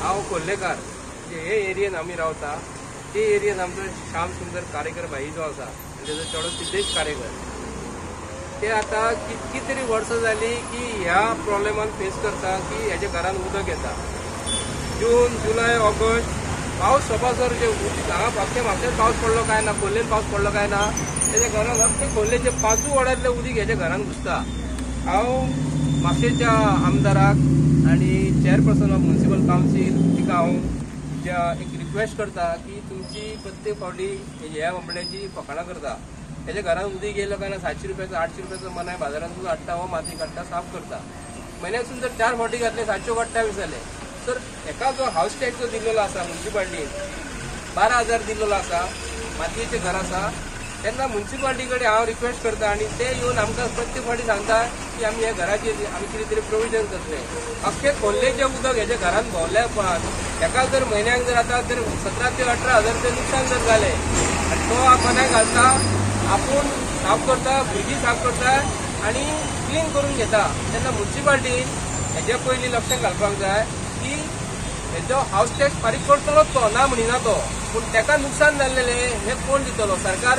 हांव कोल्लेकार हे एरियेन आमी रावता ते एरियेन आमचो श्याम सुंदर कारेकर भाई जो आसा आनी तेजो चेडो सिद्धेश कारेकर ते आतां कितकी तरी वर्सां जाली की ह्या प्रॉब्लेमान फेस करता की हेज्या घरान उदक येता. जून जुलय ऑगस्ट पावस सोपासर जे हांगा फक्त म्हापशेंच पावस पडलो काय ना, खोर्लेन पावस पडलो काय ना, तेज्या घरान फक्त खोर्लेचे 5 वॉर्डांतले उदीक हेज्या घरान घुसता. हांव म्हापशेच्या आमदाराक आनी चेअरपर्सन ऑफ म्युनिसिपल कावन्सील तिका हांव एक रिक्वेस्ट करता की तुमची प्रत्येक फावटी ह्या बांबड्याची फकाणां करता. हेज्या घरान उदीक येयलो काय ना 700 रुपयाचो 800 रुपयाचो मनाय बाजारांतून हाडटा हो माती काडटा साफ करता. म्हयन्यासून जर 4 फावटी घातले 700 28 जाले. तर एका जो हाऊस टॅक्स जो दिल्लो आसा म्युनिसिपालिटीन 12,000 दिल्लो आसा मातयेचें घर आसा तेन्ना म्युनिसिपालिटी कडेन हांव रिक्वेस्ट करता आनी ते येवन आमकां प्रत्येक फावटी सांगता की आमी ह्या घराचेर आमी कितें तरी प्रोविजन करतले. अख्खें खोर्लेचें उदक हेज्या घरान भोंवल्या उपरांत हेका जर म्हयन्याक जर आतां जर 17,000 ते 18,000 रुपया नुकसान जर जालें आनी तो मनाक घालता आपूण साफ करता भुरगीं साफ करता आनी क्लीन करून घेता तेन्ना म्युनिसिपालिटीन हेजे पयलीं लक्षांत घालपाक जाय की हेजो हाऊस टॅक्स फारीक करतलोच तो ना म्हणिना तो, पूण तेका नुकसान जाल्लेलें हें कोण दितलो. सरकार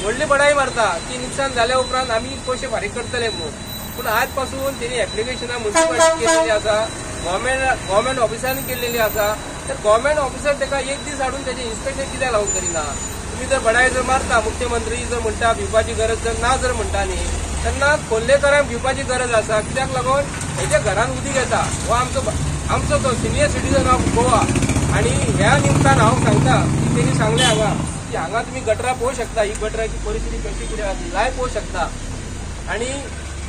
व्हडली बडाई मारता की नुकसान जाल्या उपरांत आमी पयशे फारीक करतले म्हणून, पूण आज पासून तेणी एप्लिकेशनां म्युनिसिपालिटी केल्लेली आसा, गव्हर्मेंट ऑफिसांनी केल्लेली आसा. तर गव्हर्मेंट ऑफिसर तेका एक दीस हाडून तेजें इन्स्पेक्शन कित्याक लावून करिना. तुम्ही जर बडाई जर मारता मुख्यमंत्री जर म्हणटा भिवपाची गरज जर ना जर म्हणटा न्ही तेन्ना खोर्लेकारांक भिवपाची गरज आसा. कित्याक लागून हेज्या घरान उदीक येता हो आमचो तो सिनियर सिटीजन ऑफ गोवा. आनी ह्या निमतान हांव सांगता की तेणी सांगलें हांगा की हांगा तुमी गटरां पळोवंक शकता, ही गटराची परिस्थिती कशी कितें आसा लायव पळोवंक शकता. आनी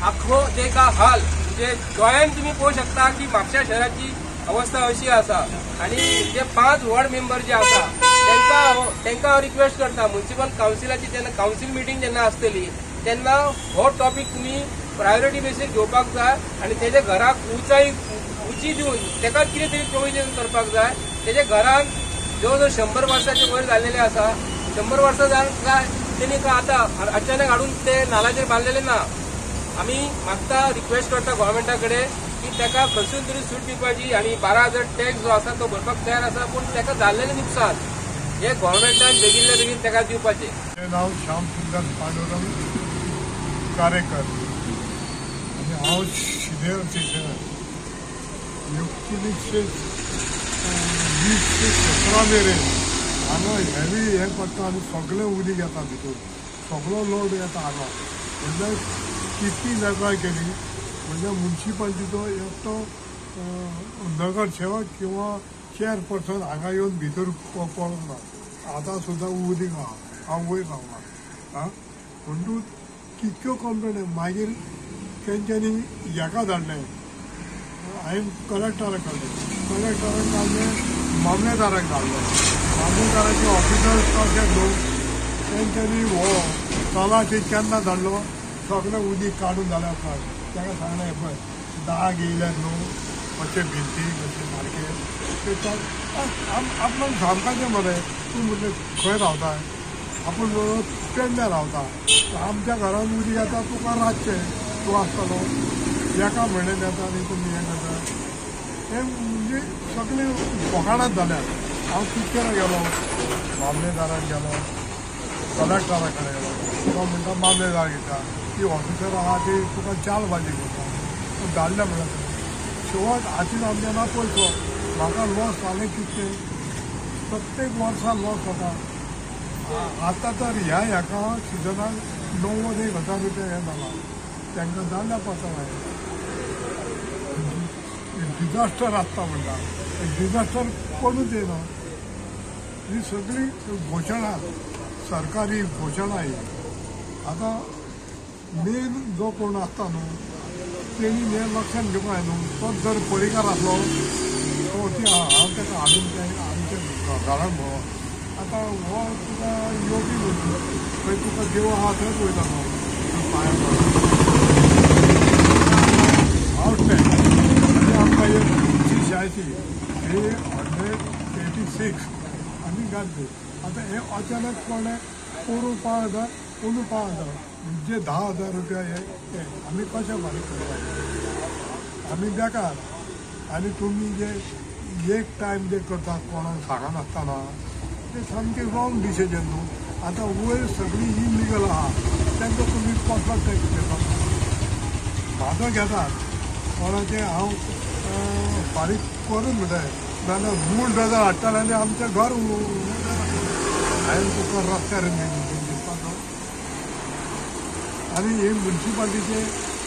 आख्खो जे का हाल म्हणजे गोंयान तुमी पळोवंक शकता की म्हापशा शहराची अवस्था अशी आसा. आनी जे 5 वॉर्ड मेंबर जे आसा तांकां हांव रिक्वेस्ट करता म्युनिसिपल कावन्सिलाची जेन्ना कावन्सील मिटींग जेन्ना आसतली तेन्ना हो टॉपीक तुमी प्रायोरिटी बेसीर घेवपाक जाय आनी तेज्या घराक उंची दिवन तेका कितें तरी प्रोविजन करपाक जाय. तेज्या घरान जवळ जवळ 100 वर्सांचे वयर जाल्लेले आसा. 100 वर्सां जावन तेणी आतां अचानक हाडून ते नाल्याचेर बांदलेले ना. आमी मागता रिक्वेस्ट करता गव्हर्मेंटा कडेन की तेका खंयसून तरी सूट दिवपाची आनी 12,000 टॅक्स जो आसा तो भरपाक तयार आसा, पूण तेका जाल्लेलें नुकसान हे गव्हर्मेंटान बेगिनल्या बेगीन तेका दिवपाचें. माझे नाव श्याम सुंदर पांडुरंग कारेकर आणि हांव सिनियर सिटीजन. 1920 ते 17 मेरेन हांगा हेवी हे पडटा आनी सगळें उदीक येता भितर, सगळो लोड येता हांगा. म्हणजे कितली वेगळाय केली म्हणजे म्युनिसिपालिटीचो एकटो नगरसेवक किंवा चेअरपर्सन हांगा येवन भितर पळोवंक ना. आतां सुद्दां उदीक आहा, हांव वयर रावना म्हणटूच कितक्यो कंप्लेन मागीर तेंच्यांनी हेका धाडलें. हांवें कलेक्टराक धाडलें मामलेदाराक धाडलें. मामलेदाराचे ऑफिसर्स अशे लोक तेंच्यांनी हो तलाटी केन्ना धाडलो सगळें उदीक काडून जाल्या उपरांत ताका सांगलें पळय 10 येयल्यात न्हू अशें भिंती अशें सारकें आपणाक सांगपाचें मरे. तूं म्हणलें खंय रावता आपूण पेडण्या रावता आमच्या घरान उदीक येता तुका रातचें तूं आसतलो एका म्हयन्यान येता आनी तुमी हें करता. हें म्हणजे सगळें फकाणांच जाल्यात. हांव कितकें गेलो मामलेदाराक गेलो कलेक्टरा कडेन गेलो तुका म्हणटा मामलेदार घेता ती ऑफिसर आहा ती तुका चालबाजी करता धाडल्या म्हणटा शेवट हातीन आमच्या ना पयसो म्हाका लॉस जालें कितकें प्रत्येक वर्सा लॉस जाता. आतां तर ह्या हेका सिजनाक 90,000 रुपया हें जाला तांकां जाल्या पडटा. डिजास्टर आसता म्हणटा डिजास्टर कोणूच येना. ही सगळी घोशणा सरकारी घोशणा ही. आतां मेन जो कोण आसता न्हू तेणी हें लक्षांत घेवपाक जाय न्हू. तो जर पळयकार आसलो तो ती हांव ताका हाडून आमच्या घरान भोंवो. आतां हो तुका योगी म्हणटा थंय तुका देव आहा थंयच वयता न्हू पांयां हावस टॅक्स आमकां एक 386 हे 186 आमी घातले. आतां हे अचानक कोणें पोरू 5,000 पोरू 5,000 म्हणजे 10,000 रुपया हे आमी कशें फारीक करपाक आमी बेकार. आनी तुमी जे एक टायम जे करतात कोणाक सांगनासतना ते सामकें रॉंग डिसिजन न्हू. आतां वयर सगळी इलिगल आहा तांकां तुमी कसलो टॅक्स घेतात. म्हाजो घेतात कोणाचें हांव फारीक करून म्हणटाय नाजाल्यार मूळ डजर हाडटाले आनी आमचें घर हांवें तुका रस्त्यार दिसपाचो. आनी हे मुन्सिपाल्टीचे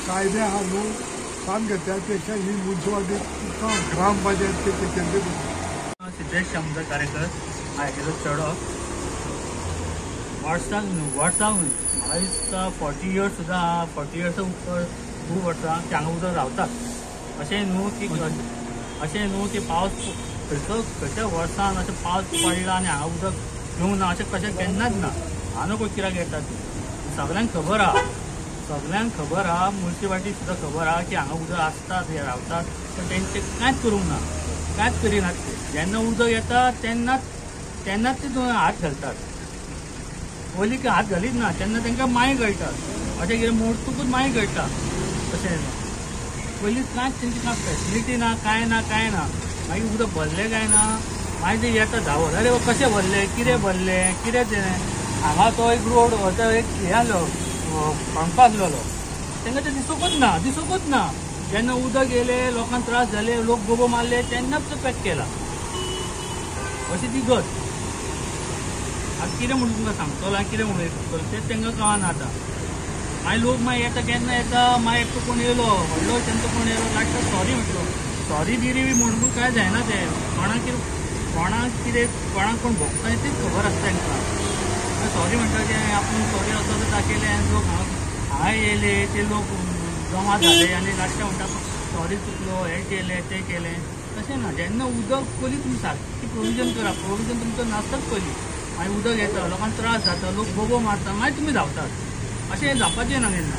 कायदे आहा न्हू सामके त्या पेक्षा ही मुन्सिपाल्टी तुका ग्रामपंचायत केंद्र. सिद्धेश शामदार कारेकर हायवेचो चेडो वर्सांक म्हाका दिसता 40 इयर्स सुद्दां 40 इयर्स खूब वर्सां ते हांगा उदक रावतात. अशें न्हू की पावस खंयच्या वर्सान अशें पावस पडला आनी हांगा उदक येवंक ना अशें कशें केन्नाच ना. हांव नको कित्याक येता ती सगळ्यांक खबर आहा मुन्सिपाल्टी सुद्दां खबर आहा की हांगा उदक आसतात हे रावतात पण तेंचे कांयच करूंक ना कांयच करिनात ते. जेन्ना उदक येता तेन्नाच ते हात घालतात. पयलीं की हात घालीत ना तेन्ना तांकां मांय गळटात अशें कितें मोडटूकच मांय गळटा. तशें पयलीं कांयच तेंची कांय फेसिलिटी ना कांय ना मागीर उदक भरलें काय ना मागीर ते येता धांवत अरे कशें भरलें कितें तें हांगा तो एक रोड तो एक हें आसलो काणको आसलेलो तांकां तें दिसूंकच ना. जेन्ना उदक येयलें लोकांक त्रास जाले लोक गोबो मारले तेन्नाच तो पॅक केला. अशी ती गत. आतां कितें म्हणून तुमकां सांगतलो कितें म्हणून करतलो तें तांकां कळना आतां. मागीर लोक मागीर येता केन्ना येता मागीर एकटो कोण येयलो व्हडलो तेंचो कोण येयलो लास्टाक सॉरी म्हटलो. सॉरी बिरी म्हणून काय जायना तें कोणाक कोण भोगता तेच खबर आसता तांकां. सॉरी म्हणटा की आपूण सॉरी असो दाखयलें आनी लोक हांगा येयले ते लोक जमा जाले आनी लास्टाक म्हणटा सॉरी चुकलो हें केलें तें केलें. तशें ना. जेन्ना उदक पयलीं तुमी सारकी प्रोविजन करा. प्रोविजन तुमचो नासताच पयलीं. मागीर उदक येता लोकांक त्रास जाता लोक बोबो मारता मागीर तुमी धांवतात. अशें जावपाचें ना केन्ना.